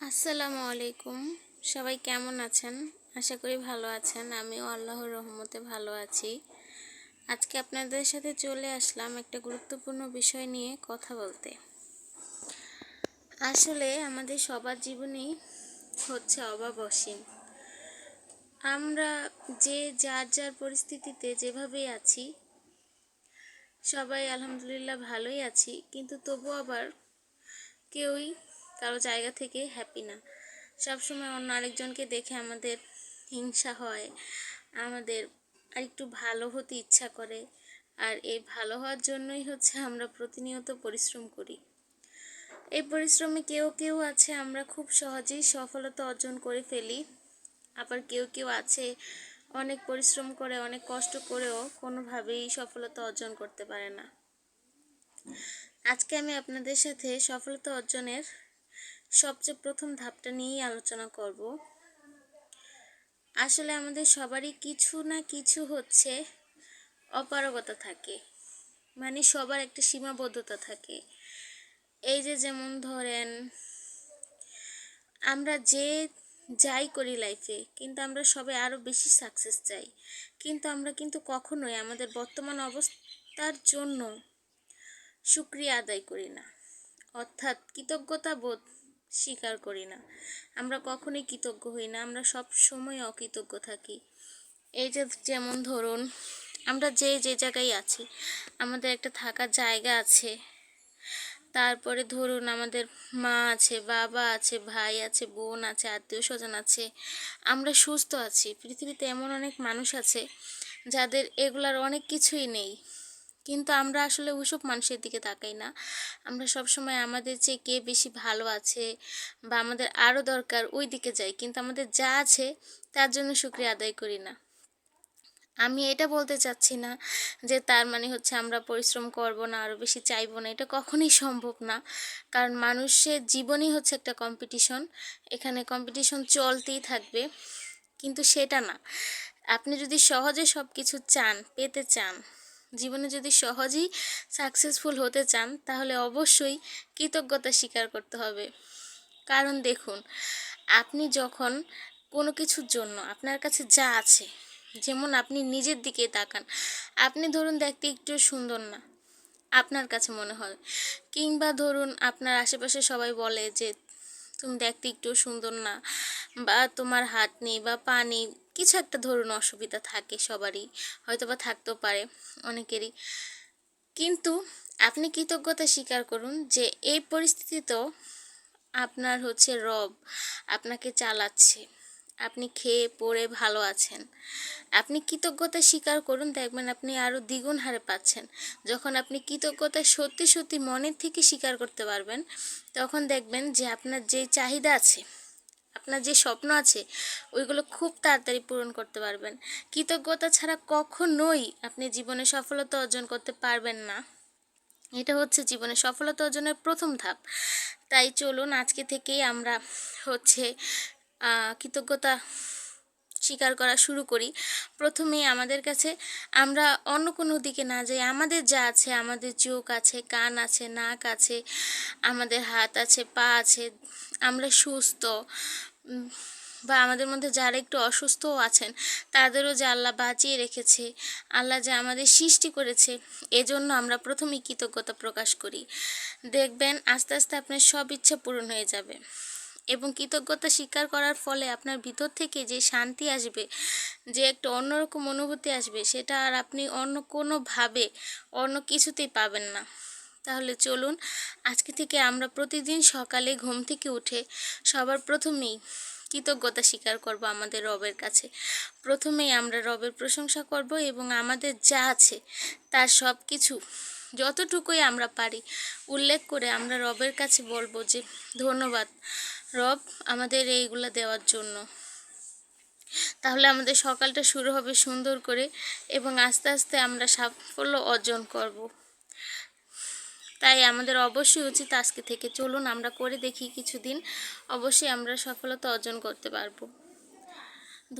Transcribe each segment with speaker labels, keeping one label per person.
Speaker 1: আসসালামু আলাইকুম। সবাই কেমন আছেন? আশা করি ভালো আছেন। আমিও আল্লাহর রহমতে ভালো আছি। আজকে আপনাদের সাথে চলে আসলাম একটা গুরুত্বপূর্ণ বিষয় নিয়ে কথা বলতে। আসলে আমাদের সবার জীবনেই হচ্ছে অভাব অসীম। আমরা যে যার যার পরিস্থিতিতে যেভাবেই আছি, সবাই আলহামদুলিল্লাহ ভালোই আছি, কিন্তু তবু আবার কেউই কারো জায়গা থেকে হ্যাপি না। সবসময় অন্য আরেকজনকে দেখে আমাদের হিংসা হয়, আমাদের আর একটু ভালো হতে ইচ্ছা করে। আর এই ভালো হওয়ার জন্যই হচ্ছে আমরা প্রতিনিয়ত পরিশ্রম করি। এই পরিশ্রমে কেউ কেউ আছে আমরা খুব সহজেই সফলতা অর্জন করে ফেলি, আবার কেউ কেউ আছে অনেক পরিশ্রম করে অনেক কষ্ট করেও কোনোভাবেই সফলতা অর্জন করতে পারে না। আজকে আমি আপনাদের সাথে সফলতা অর্জনের সবচেয়ে প্রথম ধাপটা নিয়েই আলোচনা করব। আসলে আমাদের সবারই কিছু না কিছু হচ্ছে অপারগতা থাকে, মানে সবার একটা সীমাবদ্ধতা থাকে। এই যে যেমন ধরেন, আমরা যাই করি লাইফে, কিন্তু আমরা সবাই আরও বেশি সাকসেস চাই, কিন্তু আমরা কখনোই আমাদের বর্তমান অবস্থার জন্য শুকরিয়া আদায় করি না, অর্থাৎ কৃতজ্ঞতা বোধ স্বীকার করি না। আমরা কখনোই কৃতজ্ঞ হই না, আমরা সব সময় অকৃতজ্ঞ থাকি। এই যে যেমন ধরুন, আমরা যে জায়গায় আছি, আমাদের একটা থাকার জায়গা আছে, তারপরে ধরুন আমাদের মা আছে, বাবা আছে, ভাই আছে, বোন আছে, আত্মীয় স্বজন আছে, আমরা সুস্থ আছি। পৃথিবীতে এমন অনেক মানুষ আছে যাদের এগুলার অনেক কিছুই নেই, কিন্তু আমরা আসলে ওইসব মানুষের দিকে তাকাই না। আমরা সবসময় আমাদের চেয়ে কে বেশি ভালো আছে বা আমাদের আরও দরকার ওই দিকে যাই, কিন্তু আমাদের যা আছে তার জন্য শুকরিয়া আদায় করি না। আমি এটা বলতে চাচ্ছি না যে তার মানে হচ্ছে আমরা পরিশ্রম করব না, আরও বেশি চাইবো না, এটা কখনোই সম্ভব না। কারণ মানুষের জীবনই হচ্ছে একটা কম্পিটিশন, এখানে কম্পিটিশন চলতেই থাকবে। কিন্তু সেটা না, আপনি যদি সহজে সব কিছু পেতে চান, জীবনে যদি সহজেই সাকসেসফুল হতে চান, তাহলে অবশ্যই কৃতজ্ঞতা স্বীকার করতে হবে। কারণ দেখুন, আপনি যখন কোনো কিছুর জন্য আপনার কাছে যা আছে, যেমন আপনি নিজের দিকে তাকান, আপনি ধরুন দেখতে একটু সুন্দর না, আপনার কাছে মনে হয়, কিংবা ধরুন আপনার আশেপাশে সবাই বলে যে তুমি দেখতে একটু সুন্দর না, বা তোমার হাত নেই বা পা নেই, কিছু একটা ধরুন অসুবিধা থাকে সবারই, হয়তো বা থাকতেও পারে অনেকেরই। কিন্তু আপনি কৃতজ্ঞতা স্বীকার করুন যে এই পরিস্থিতিতেও আপনার হচ্ছে রব আপনাকে চালাচ্ছে, আপনি খেয়ে পড়ে ভালো আছেন। আপনি কৃতজ্ঞতা স্বীকার করুন, দেখবেন আপনি আরও দ্বিগুণ হারে পাচ্ছেন। যখন আপনি কৃতজ্ঞতা সত্যি সত্যি মনের থেকে স্বীকার করতে পারবেন, তখন দেখবেন যে আপনার যে চাহিদা আছে, আপনার যে স্বপ্ন আছে, ওইগুলো খুব তাড়াতাড়ি পূরণ করতে পারবেন। কৃতজ্ঞতা ছাড়া কখনোই আপনি জীবনে সফলতা অর্জন করতে পারবেন না। এটা হচ্ছে জীবনে সফলতা অর্জনের প্রথম ধাপ। তাই চলুন আজকে থেকেই আমরা হচ্ছে কৃতজ্ঞতা স্বীকার করা শুরু করি। প্রথমেই আমাদের কাছে আমরা অন্য কোনো দিকে না যাই, আমাদের যা আছে, আমাদের চোখ আছে, কান আছে, নাক আছে, আমাদের হাত আছে, পা আছে, আমরা সুস্থ, বা আমাদের মধ্যে যারা একটু অসুস্থও আছেন, তাদেরও যে আল্লাহ বাঁচিয়ে রেখেছে, আল্লাহ যে আমাদের সৃষ্টি করেছে, এজন্য আমরা প্রথমেই কৃতজ্ঞতা প্রকাশ করি। দেখবেন আস্তে আস্তে আপনার সব ইচ্ছা পূরণ হয়ে যাবে, এবং কৃতজ্ঞতা স্বীকার করার ফলে আপনার ভিতর থেকে যে শান্তি আসবে, যে একটা অন্যরকম অনুভূতি আসবে, সেটা আর আপনি অন্য কোনোভাবে অন্য কিছুতেই পাবেন না। তাহলে চলুন আজকে থেকে আমরা প্রতিদিন সকালে ঘুম থেকে উঠে সবার প্রথমেই কৃতজ্ঞতা স্বীকার করব আমাদের রবের কাছে। প্রথমেই আমরা রবের প্রশংসা করব এবং আমাদের যা আছে তার সব কিছু যতটুকুই আমরা পারি উল্লেখ করে আমরা রবের কাছে বলবো যে ধন্যবাদ রব আমাদের এইগুলা দেওয়ার জন্য। তাহলে আমাদের সকালটা শুরু হবে সুন্দর করে, এবং আস্তে আস্তে আমরা সাফল্য অর্জন করব। তাই আমাদের অবশ্যই উচিত আজকে থেকে চলুন আমরা করে দেখি কিছুদিন, অবশ্যই আমরা সফলতা অর্জন করতে পারবো।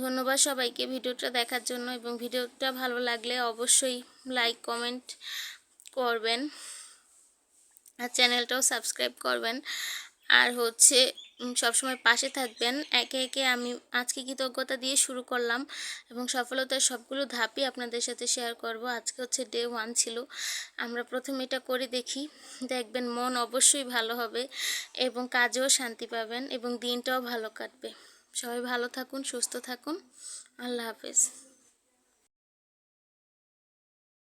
Speaker 1: ধন্যবাদ সবাইকে ভিডিওটা দেখার জন্য, এবং ভিডিওটা ভালো লাগলে অবশ্যই লাইক কমেন্ট করবেন আর চ্যানেলটাও সাবস্ক্রাইব করবেন। আর হচ্ছে সবসময় পাশে থাকবেন। একে একে আমি আজকে কৃতজ্ঞতা দিয়ে শুরু করলাম এবং সফলতার সবগুলো ধাপই আপনাদের সাথে শেয়ার করব। আজকে হচ্ছে ডে 1 ছিল। আমরা প্রথমে এটা করে দেখি, দেখবেন মন অবশ্যই ভালো হবে এবং কাজেও শান্তি পাবেন এবং দিনটাও ভালো কাটবে। সবাই ভালো থাকুন, সুস্থ থাকুন। আল্লাহ হাফেজ।